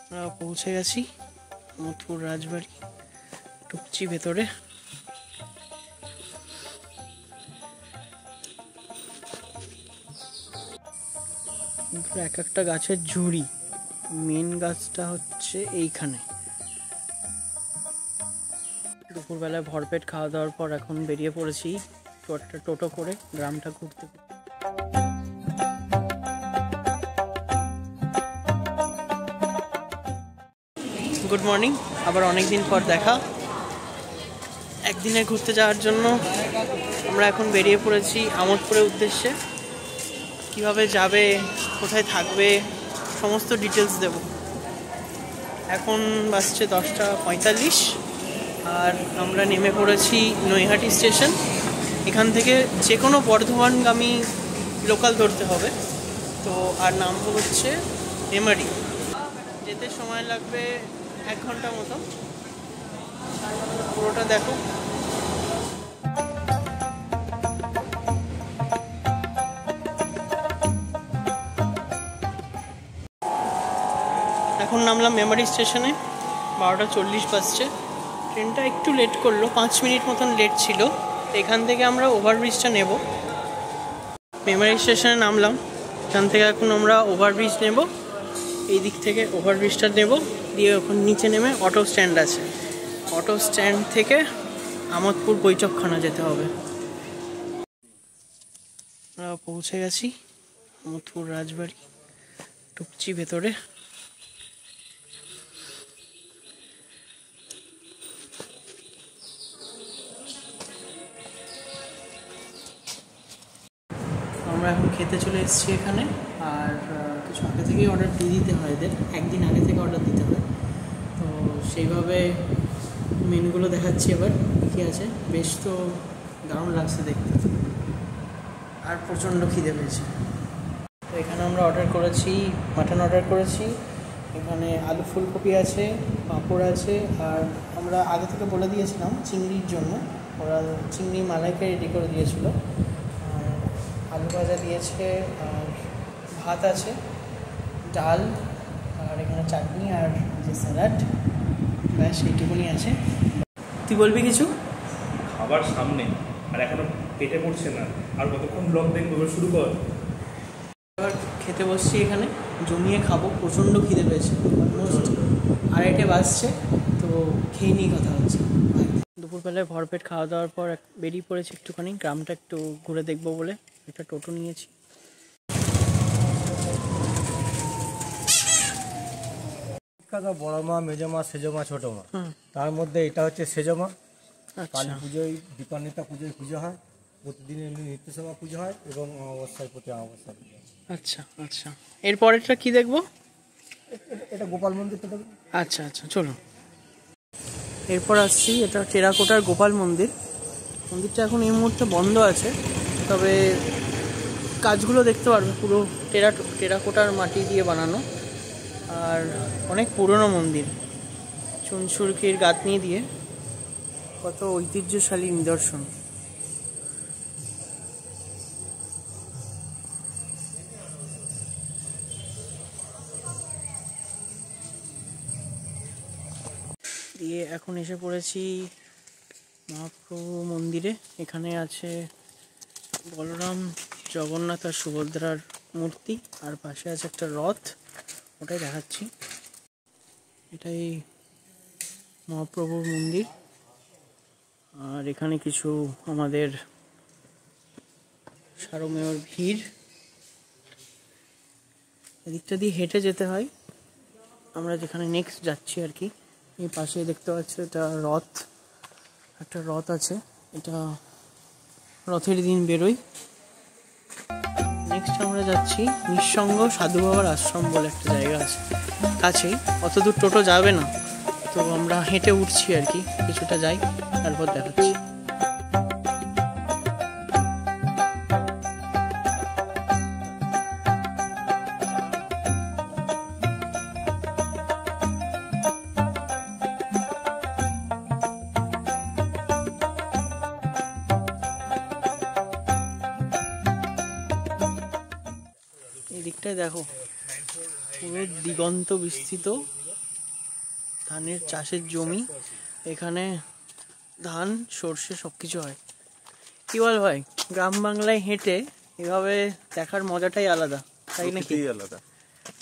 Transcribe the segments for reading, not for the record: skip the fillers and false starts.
আমরা পৌঁছে গেছি আমোদপুর রাজবাড়ি, ঢুকছি ভেতরে। এক একটা গাছের ঝুড়ি, মেন গাছটা হচ্ছে এইখানে। দুপুরবেলায় ভরপেট খাওয়া দাওয়ার পর এখন বেরিয়ে পড়েছি একটা টোটো করে গ্রামটা ঘুরতে। গুড মর্নিং, আবার অনেক দিন পর দেখা। একদিনে ঘুরতে যাওয়ার জন্য আমরা এখন বেরিয়ে পড়েছি আমোদপুরের উদ্দেশ্যে। কিভাবে যাবে, কোথায় থাকবে, সমস্ত ডিটেলস দেব। এখন বাজছে 10:45 আর আমরা নেমে পড়েছি নৈহাটি স্টেশন। এখান থেকে যে কোনো বর্ধমানগামী লোকাল ধরতে হবে। তো আর নামবো হচ্ছে মেমারি। যেতে সময় লাগবে 1 ঘন্টা মতো। পুরোটা দেখো। এখন নামলাম মেমারি স্টেশনে, 12:40 বাজছে। ট্রেনটা একটু লেট করলো, 5 মিনিট মতন লেট ছিল। এখান থেকে আমরা ওভারব্রিজটা নেব। মেমারি স্টেশনে নামলাম, এখান থেকে এখন আমরা ওভারব্রিজ নেব। এই দিক থেকে ওভারব্রিজটা নেব, দিয়ে ওখান নিচে নেমে অটো স্ট্যান্ড আছে, অটো স্ট্যান্ড থেকে আমোদপুর বৈঠকখানা যেতে হবে। আমরা পৌঁছে গেছি আমোদপুর রাজবাড়ি, ঢুকছি ভেতরে। আমরা এখন খেতে চলে এসেছি এখানে। আর কিছু আগে থেকেই অর্ডার দিয়ে দিতে হয়, এদের একদিন আগে থেকে অর্ডার দিতে হয়। তো সেইভাবে মেনুগুলো দেখাচ্ছি এবার কী আছে। বেশ তো দারুণ লাগছে দেখতে, আর প্রচণ্ড খিদে পেয়েছে। তো এখানে আমরা অর্ডার করেছি, মাটন অর্ডার করেছি। এখানে আলু ফুলকপি আছে, পাঁপড় আছে, আর আমরা আগে থেকে বলে দিয়েছিলাম চিংড়ির জন্য, ওরা চিংড়ি মালাইকারি রেডি করে দিয়েছিল। আলু ভাজা দিয়েছে, আর ভাত আছে, ডাল, আর এখানে চাটনি, আর যে স্যালাড, ব্যাস এইটুকুনি আছে। তুই বলবি কিছু? খাবার সামনে আর এখনো পেটে পড়ছে না, আর কতক্ষণ ব্লগ দেখবো, শুরু কর। এবার খেতে বসছি এখানে, জমিয়ে খাবো, প্রচণ্ড খিদে পেয়েছে। অলমোস্ট 2:30 বাজছে, তো খেয়ে নিয়ে কথা হচ্ছে। দুপুরবেলায় ভরপেট খাওয়া দাওয়ার পর বেরিয়ে পড়েছি একটুখানি, গ্রামটা একটু ঘুরে দেখবো বলে একটা টোটো নিয়েছি। বড় মা, মেজো মা, সেজো মা, ছোটো মা। তার মধ্যে এটা হচ্ছে সেজো মা। কালী পুজোয়, দীপান্বিতা পুজোয় পুজো হয়, প্রতিদিন এমনি নিত্যসেবা পুজো হয়, এবং অমাবস্যায় প্রতি অমাবস্যা পুজো হয়। আচ্ছা আচ্ছা, এরপরেরটা কি দেখবো? এটা গোপাল মন্দিরটা দেখবো। আচ্ছা আচ্ছা, চলো। এরপর আসছি, এটা টেরাকোটার গোপাল মন্দির। মন্দিরটা এখন এই মুহূর্তে বন্ধ আছে, তবে কাজগুলো দেখতে পারবে। পুরো টেরাকোটার মাটি দিয়ে বানানো, আর অনেক পুরনো মন্দির, চুনসুরকির গাঁথনি দিয়ে। কত ঐতিহ্যশালী নিদর্শন। দিয়ে এখন এসে পড়েছি মহাপ্রভু মন্দিরে। এখানে আছে বলরাম, জগন্নাথ আর সুভদ্রার মূর্তি, আর পাশে আছে একটা রথ, ওটাই দেখাচ্ছি। এটাই মহাপ্রভুর মন্দির। আর এখানে কিছু আমাদের সারমেয়র ভিড়। এদিকটা দিয়ে হেঁটে যেতে হয়, আমরা যেখানে নেক্সট যাচ্ছি আর কি। এই পাশে দেখতে পাচ্ছি এটা রথ, একটা রথ আছে, এটা রথের দিন বেরোই। নেক্সট আমরা যাচ্ছি নিঃসঙ্গ সাধু বাবার আশ্রম বলে একটা জায়গা আছে কাছেই, অত দূর টোটো যাবে না, তো আমরা হেঁটে উঠছি আর কি। কিছুটা যাই, তারপর দেখাচ্ছি। এই দিকটায় দেখো, পুরো দিগন্ত বিস্তৃত ধানের চাষের জমি, এখানে ধান সর্ষে সব কিছু হয়। কি বল ভাই, গ্রাম বাংলায় হেঁটে এভাবে দেখার মজাটাই আলাদা, তাই নাকি? আলাদা,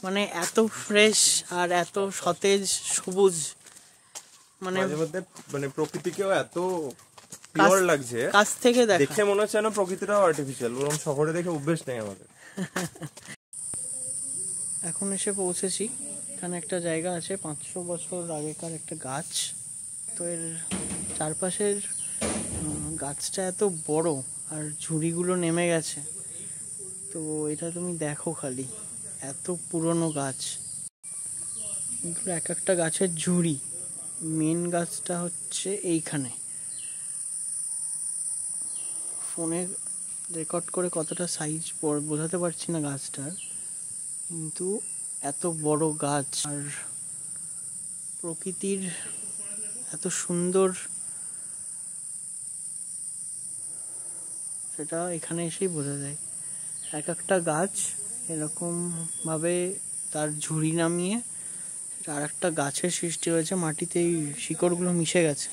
মানে এত ফ্রেশ আর এত সতেজ সবুজ, মানে মাঝে মধ্যে মানে প্রকৃতিকেও এত পিওর লাগছে, কাছ থেকে দেখে মনে হচ্ছে না প্রকৃতিটাও আর্টিফিশিয়াল, বরং শহরে দেখে অভ্যেস নেই আমাদের। এখন এসে পৌঁছেছি, এখানে একটা জায়গা আছে 500 বছর আগেকার একটা গাছ। তো এর চারপাশের গাছটা এত বড় আর ঝুড়িগুলো নেমে গেছে, তো এটা তুমি দেখো খালি, এত পুরনো গাছ। এগুলো এক একটা গাছের ঝুড়ি। মেন গাছটা হচ্ছে এইখানে। ফোনে রেকর্ড করে কতটা সাইজ বোঝাতে পারছি না গাছটার, কিন্তু এত বড় গাছ আর প্রকৃতির এত সুন্দর, সেটা এখানে এসেই বোঝা যায়। এক একটা গাছ এরকম ভাবে তার ঝুড়ি নামিয়ে আর একটা গাছের সৃষ্টি হয়েছে, মাটিতে এই শিকড়গুলো মিশে গেছে।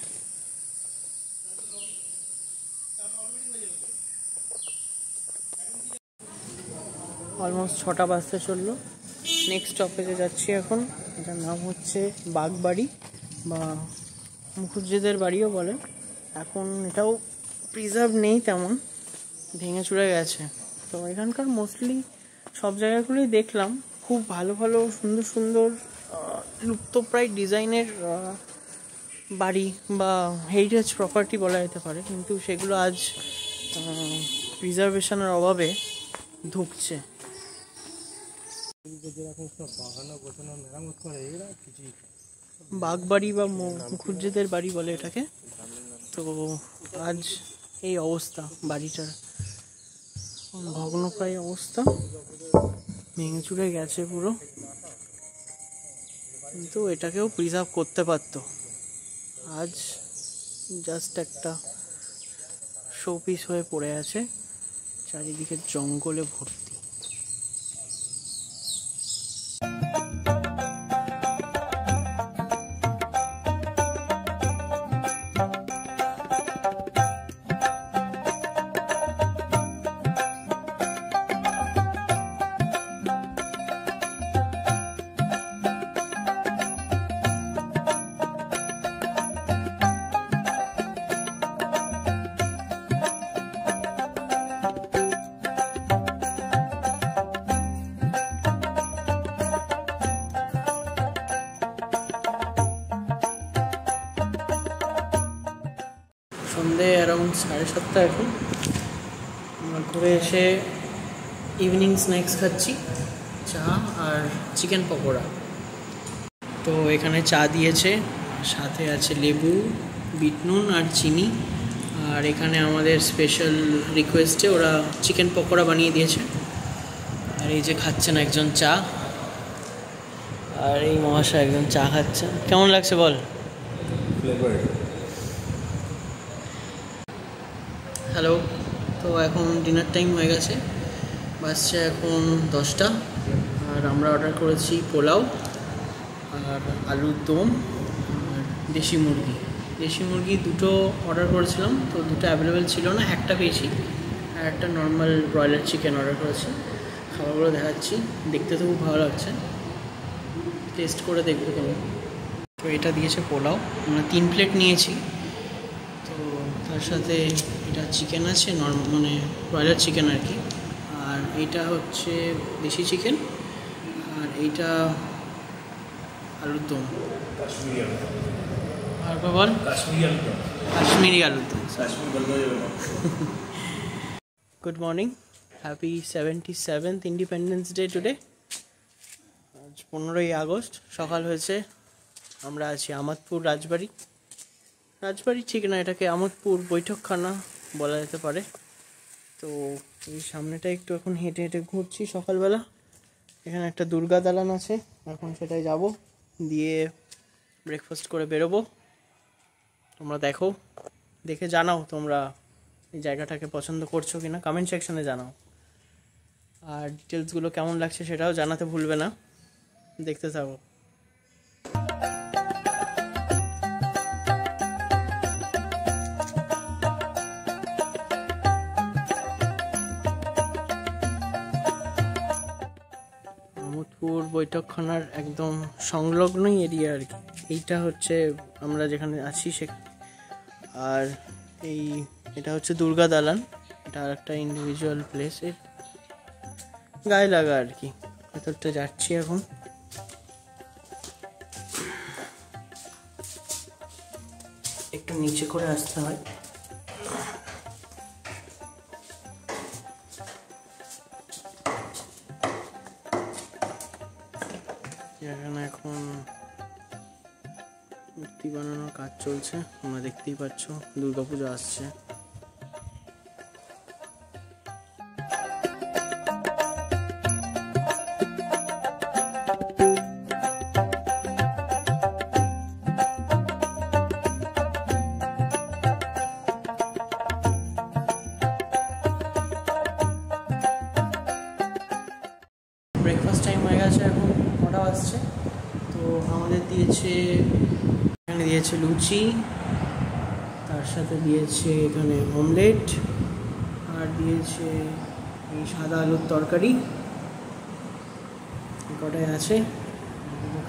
অলমোস্ট 6টা বাজতে চললো। নেক্সট স্টপেজে যাচ্ছি এখন। এটার নাম হচ্ছে বাগবাড়ি বা মুখুজ্জেদের বাড়িও বলে। এখন এটাও প্রিজার্ভ নেই তেমন, ভেঙে চুরে গেছে। তো এখানকার মোস্টলি সব জায়গাগুলোই দেখলাম খুব ভালো ভালো সুন্দর সুন্দর লুপ্তপ্রায় ডিজাইনের বাড়ি বা হেরিটেজ প্রপার্টি বলা যেতে পারে, কিন্তু সেগুলো আজ প্রিজার্ভেশনের অভাবে ধুঁকছে। বাগবাড়ি বা মুখুজ্জেদের বাড়ি বলে এটাকে। তো আজ এই অবস্থা বাড়িটার, ভগ্নপ্রায় অবস্থা, ভেঙে চুরে গেছে পুরো। কিন্তু এটাকেও প্রিজার্ভ করতে পারতো। আজ জাস্ট একটা শোপিস হয়ে পড়ে আছে, চারিদিকে জঙ্গলে ভর্তি। সন্ধে অ্যারাউন্ড 7:30 এখন। আমরা ঘুরে এসে ইভিনিং স্ন্যাক্স খাচ্ছি, চা আর চিকেন পকোড়া। তো এখানে চা দিয়েছে, সাথে আছে লেবু, বিট নুন আর চিনি। আর এখানে আমাদের স্পেশাল রিকোয়েস্টে ওরা চিকেন পকোড়া বানিয়ে দিয়েছে। আর এই যে খাচ্ছেন একজন চা, আর এই মহাশয় একজন চা খাচ্ছে। কেমন লাগছে বল? হ্যালো। তো এখন ডিনার টাইম হয়ে গেছে, বাজছে এখন 10টা। আর আমরা অর্ডার করেছি পোলাও আর আলুর দম আর দেশি মুরগি। দেশি মুরগি দুটো অর্ডার করেছিলাম, তো দুটো অ্যাভেলেবেল ছিল না, একটা পেয়েছি। আর একটা নর্মাল ব্রয়লার চিকেন অর্ডার করেছি। খাবারগুলো দেখাচ্ছি, দেখতে তো খুব ভালো লাগছে, টেস্ট করে দেখবো কেমন। তো এটা দিয়েছে পোলাও, আমরা 3 প্লেট নিয়েছি। তো তার সাথে এটা চিকেন আছে, নর্মাল মানে ব্রয়লার চিকেন আর কি। আর এইটা হচ্ছে দেশি চিকেন, আর এইটা আলুর দম। আর বল? কাশ্মীরি আলুর দম। Good morning, happy 77th independence day today. আজ 15ই আগস্ট, সকাল হয়েছে। আমরা আছি আমোদপুর রাজবাড়ি। রাজবাড়ি ঠিক না, এটাকে আমোদপুর বৈঠকখানা বলা যেতে পারে। তো এই সামনেটা একটু এখন হেঁটে হেঁটে ঘুরছি সকালবেলা। এখানে একটা দুর্গা দালান আছে, এখন সেটাই যাব, দিয়ে ব্রেকফাস্ট করে বেরোবো। তোমরা দেখো, দেখে জানাও তোমরা এই জায়গাটাকে পছন্দ করছো কিনা, কমেন্ট সেকশনে জানাও। আর ডিটেলসগুলো কেমন লাগছে সেটাও জানাতে ভুলবে না। দেখতে থাকো। বৈঠকখানার একদম সংলগ্নই এরিয়া আর কি। এইটা হচ্ছে আমরা যেখানে আছি সে, আর এটা হচ্ছে দুর্গা দালান। এটা আর একটা ইন্ডিভিজুয়াল প্লেস, এর গায়ে লাগা আর কি। ভেতরটা যাচ্ছি এখন। একটু নিচে করে আসতে হয়। এখানে এখন মূর্তি বানানোর কাজ চলছে, তোমরা দেখতেই পাচ্ছ। দুর্গাপুজো আসছে। ব্রেকফাস্ট টাইম হয়ে গেছে, এখন 9টা বাজছে। তো আমাদের এখানে দিয়েছে লুচি, তার সাথে দিয়েছে এখানে অমলেট, আর দিয়েছে এই সাদা আলুর তরকারি। কটাই আছে,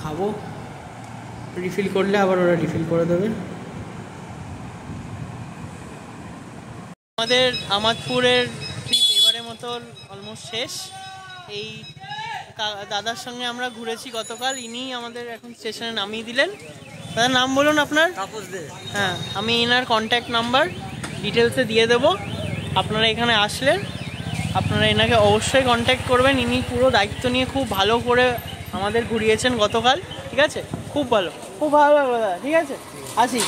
খাবো। রিফিল করলে আবার ওরা রিফিল করে দেবে। আমাদের আমাদপুরের ট্রিপ এবারের মতো অলমোস্ট শেষ। এই দাদার সঙ্গে আমরা ঘুরেছি গতকাল, ইনি আমাদের এখন স্টেশনে নামিয়ে দিলেন। দাদার নাম বলুন আপনার? হ্যাঁ, আমি এনার কন্ট্যাক্ট নাম্বার ডিটেলসে দিয়ে দেবো। আপনারা এখানে আসলে আপনারা এনাকে অবশ্যই কন্ট্যাক্ট করবেন। ইনি পুরো দায়িত্ব নিয়ে খুব ভালো করে আমাদের ঘুরিয়েছেন গতকাল। ঠিক আছে, খুব ভালো লাগলো দাদা। ঠিক আছে, আসি।